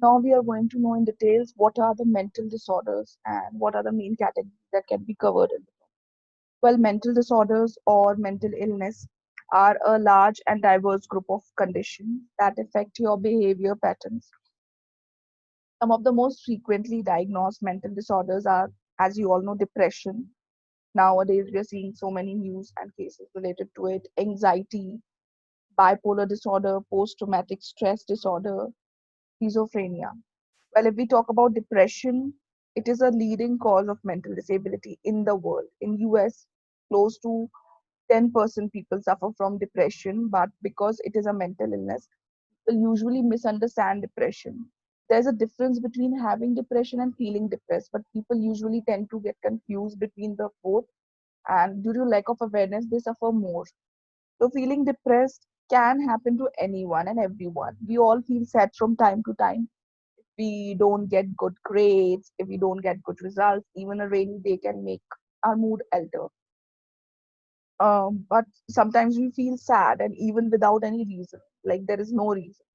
Now we are going to know in details what are the mental disorders and what are the main categories that can be covered in. Well, mental disorders or mental illness are a large and diverse group of conditions that affect your behavior patterns. Some of the most frequently diagnosed mental disorders are, as you all know, depression. Nowadays, we are seeing so many news and cases related to it, anxiety, bipolar disorder, post traumatic stress disorder, schizophrenia. Well, if we talk about depression, it is a leading cause of mental disability in the world. In US, close to 10% people suffer from depression, but because it is a mental illness, people usually misunderstand depression. There's a difference between having depression and feeling depressed, but people usually tend to get confused between the both, and due to lack of awareness, they suffer more. So, feeling depressed can happen to anyone and everyone. We all feel sad from time to time. We don't get good grades, if we don't get good results, even a rainy day can make our mood alter. But sometimes we feel sad and even without any reason, like there is no reason.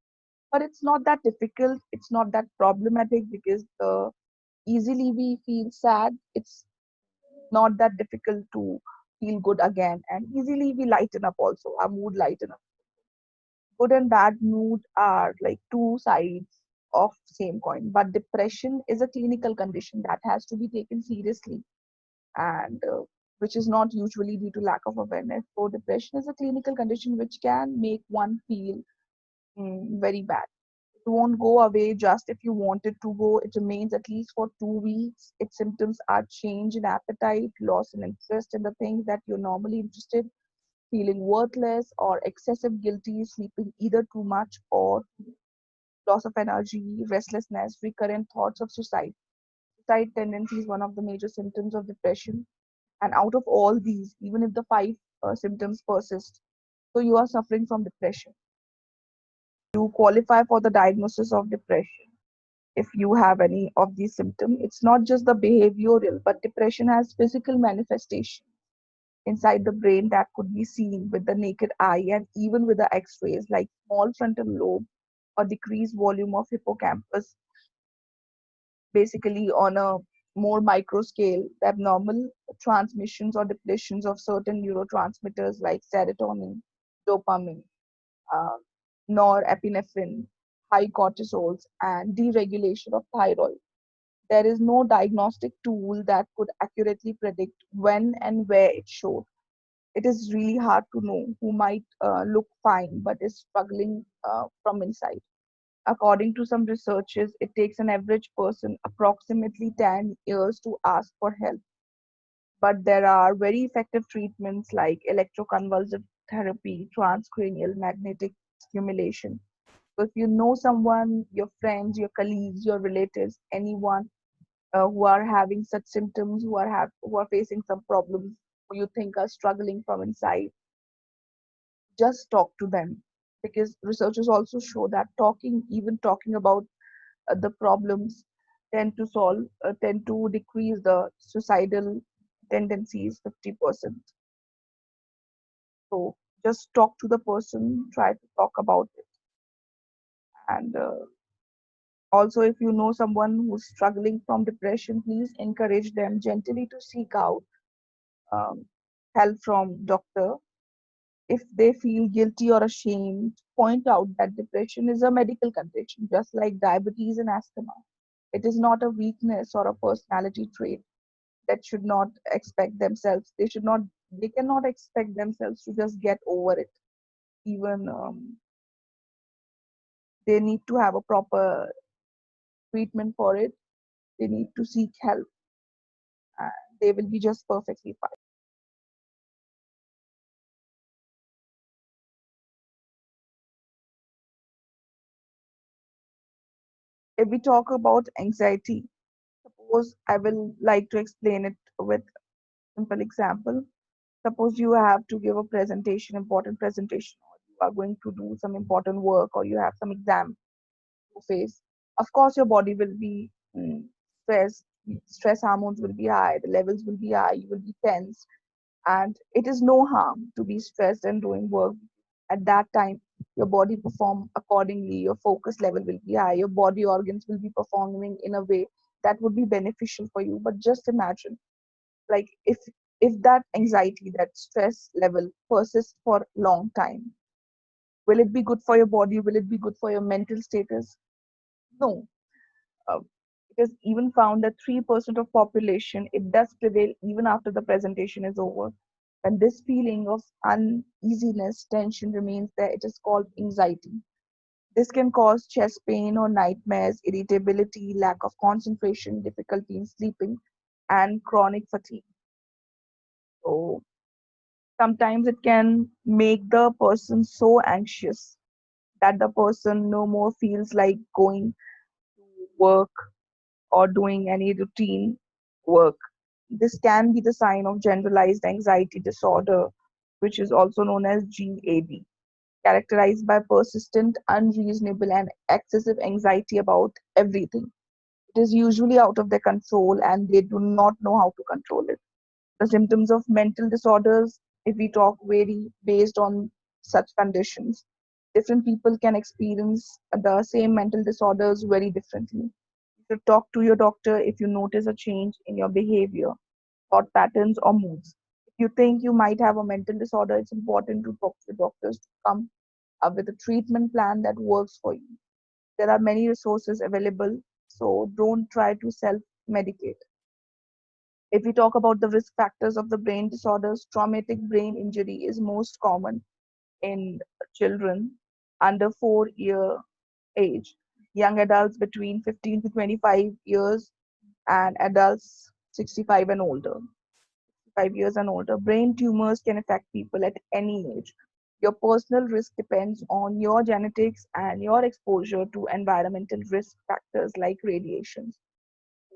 But it's not that difficult, it's not that problematic because easily we feel sad. It's not that difficult to feel good again, and easily we lighten up also, our mood lighten up. Good and bad mood are like two sides of same coin, but depression is a clinical condition that has to be taken seriously, and which is not usually due to lack of awareness. So depression is a clinical condition which can make one feel very bad. It won't go away just if you want it to go. It remains at least for 2 weeks. Its symptoms are change in appetite, loss in interest in the things that you're normally interested, feeling worthless or excessive guilty, sleeping either too much or loss of energy, restlessness, recurrent thoughts of suicide. Suicide tendency is one of the major symptoms of depression. And out of all these, even if the five symptoms persist, so you are suffering from depression. You qualify for the diagnosis of depression if you have any of these symptoms. It's not just the behavioral, but depression has physical manifestation inside the brain that could be seen with the naked eye and even with the x-rays, like small frontal lobe or decreased volume of hippocampus, basically on a more micro scale, the abnormal transmissions or depletions of certain neurotransmitters like serotonin, dopamine, uh, norepinephrine, high cortisols, and deregulation of thyroid. There is no diagnostic tool that could accurately predict when and where it showed. It is really hard to know who might look fine but is struggling from inside. According to some researchers, it takes an average person approximately 10 years to ask for help. But there are very effective treatments like electroconvulsive therapy, transcranial magnetic stimulation. So if you know someone, your friends, your colleagues, your relatives, anyone who are having such symptoms, who are facing some problems, who you think are struggling from inside, just talk to them, because researchers also show that even talking about the problems tend to decrease the suicidal tendencies 50%. So just talk to the person, try to talk about it. And also, if you know someone who's struggling from depression, please encourage them gently to seek out um, help from doctor. If they feel guilty or ashamed, point out that depression is a medical condition, just like diabetes and asthma. It is not a weakness or a personality trait that should not expect themselves. They cannot expect themselves to just get over it. Even they need to have a proper treatment for it. They need to seek help, and they will be just perfectly fine. If we talk about anxiety, suppose I will like to explain it with simple example. Suppose you have to give a presentation, important presentation, or you are going to do some important work, or you have some exam to face. Of course, your body will be stressed. Stress hormones will be high. The levels will be high. You will be tense, and it is no harm to be stressed and doing work at that time. Your body perform accordingly, your focus level will be high, your body organs will be performing in a way that would be beneficial for you. But just imagine, like if that anxiety, that stress level persists for long time, will it be good for your body? Will it be good for your mental status? No. uh, it is even found that 3% of population, it does prevail even after the presentation is over. When this feeling of uneasiness, tension remains there, it is called anxiety. This can cause chest pain or nightmares, irritability, lack of concentration, difficulty in sleeping, and chronic fatigue. So sometimes it can make the person so anxious that the person no more feels like going to work or doing any routine work. This can be the sign of generalized anxiety disorder, which is also known as GAD, characterized by persistent, unreasonable, and excessive anxiety about everything. It is usually out of their control and they do not know how to control it. The symptoms of mental disorders, if we talk, vary based on such conditions. Different people can experience the same mental disorders very differently. You should talk to your doctor if you notice a change in your behavior, thought patterns, or moods. If you think you might have a mental disorder, it's important to talk to doctors to come up with a treatment plan that works for you. There are many resources available, so don't try to self medicate. If we talk about the risk factors of the brain disorders, traumatic brain injury is most common in children under 4-year age, young adults between 15 to 25 years, and adults 65 and older. 5 years and older. Brain tumors can affect people at any age. Your personal risk depends on your genetics and your exposure to environmental risk factors like radiations.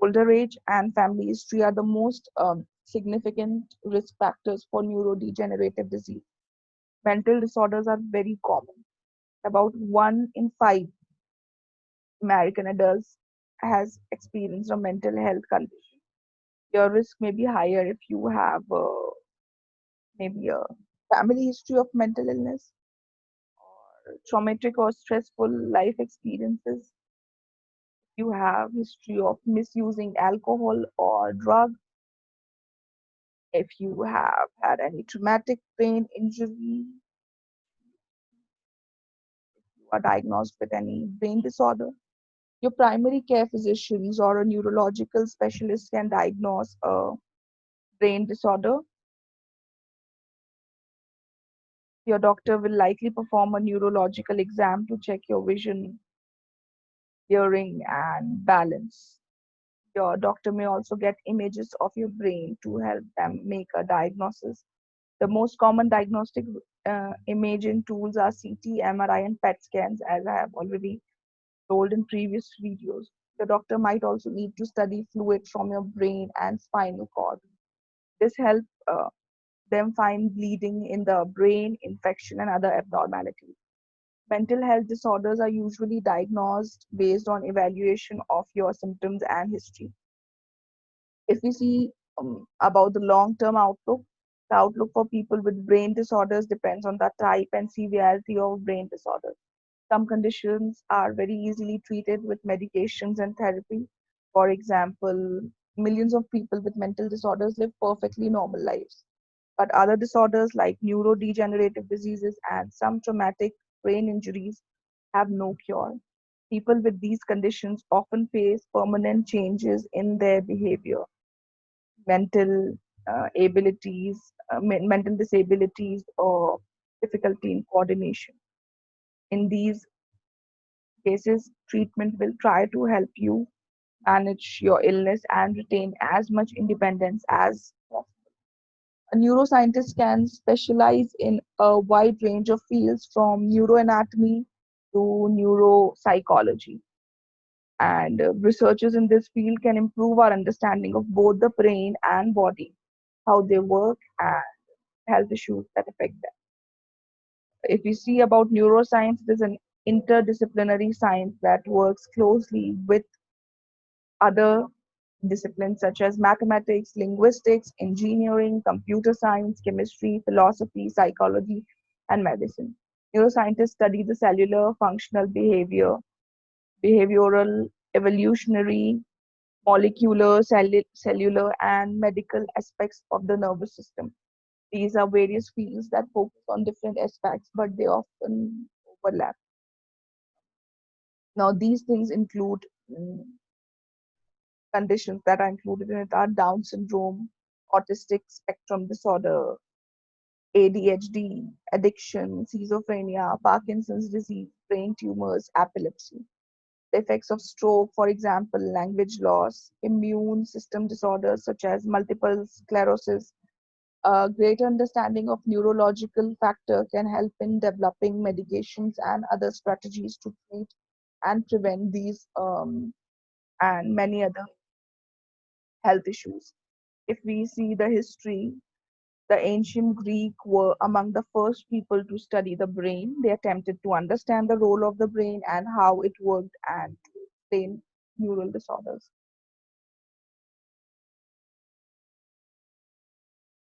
Older age and family history are the most significant risk factors for neurodegenerative disease. Mental disorders are very common. About 1 in 5 American adults has experienced a mental health condition. Your risk may be higher if you have maybe a family history of mental illness or traumatic or stressful life experiences. You have history of misusing alcohol or drug. If you have had any traumatic brain injury, you are diagnosed with any brain disorder. Your primary care physicians or a neurological specialist can diagnose a brain disorder. Your doctor will likely perform a neurological exam to check your vision, hearing, and balance. Your doctor may also get images of your brain to help them make a diagnosis. The most common diagnostic imaging tools are CT, MRI, and PET scans, as I have already told in previous videos. The doctor might also need to study fluid from your brain and spinal cord. This helps them find bleeding in the brain, infection, and other abnormalities. Mental health disorders are usually diagnosed based on evaluation of your symptoms and history. If we see about the long term outlook, the outlook for people with brain disorders depends on the type and severity of brain disorder. Some conditions are very easily treated with medications and therapy. For example, millions of people with mental disorders live perfectly normal lives. But other disorders like neurodegenerative diseases and some traumatic brain injuries have no cure. People with these conditions often face permanent changes in their behavior, mental mental disabilities, or difficulty in coordination. In these cases, treatment will try to help you manage your illness and retain as much independence as possible. A neuroscientist can specialize in a wide range of fields from neuroanatomy to neuropsychology. And researchers in this field can improve our understanding of both the brain and body, how they work, and health issues that affect them. If we see about neuroscience, it is an interdisciplinary science that works closely with other disciplines such as mathematics, linguistics, engineering, computer science, chemistry, philosophy, psychology, and medicine. Neuroscientists study the cellular, functional behavior, behavioral, evolutionary, molecular, cellular, and medical aspects of the nervous system. These are various fields that focus on different aspects, but they often overlap. Now, these things include conditions that are included in it are Down syndrome, autistic spectrum disorder, ADHD, addiction, schizophrenia, Parkinson's disease, brain tumors, epilepsy. The effects of stroke, for example, language loss, immune system disorders such as multiple sclerosis. A greater understanding of neurological factor can help in developing medications and other strategies to treat and prevent these and many other health issues. If we see the history, the ancient Greek were among the first people to study the brain. They attempted to understand the role of the brain and how it worked and to explain neural disorders.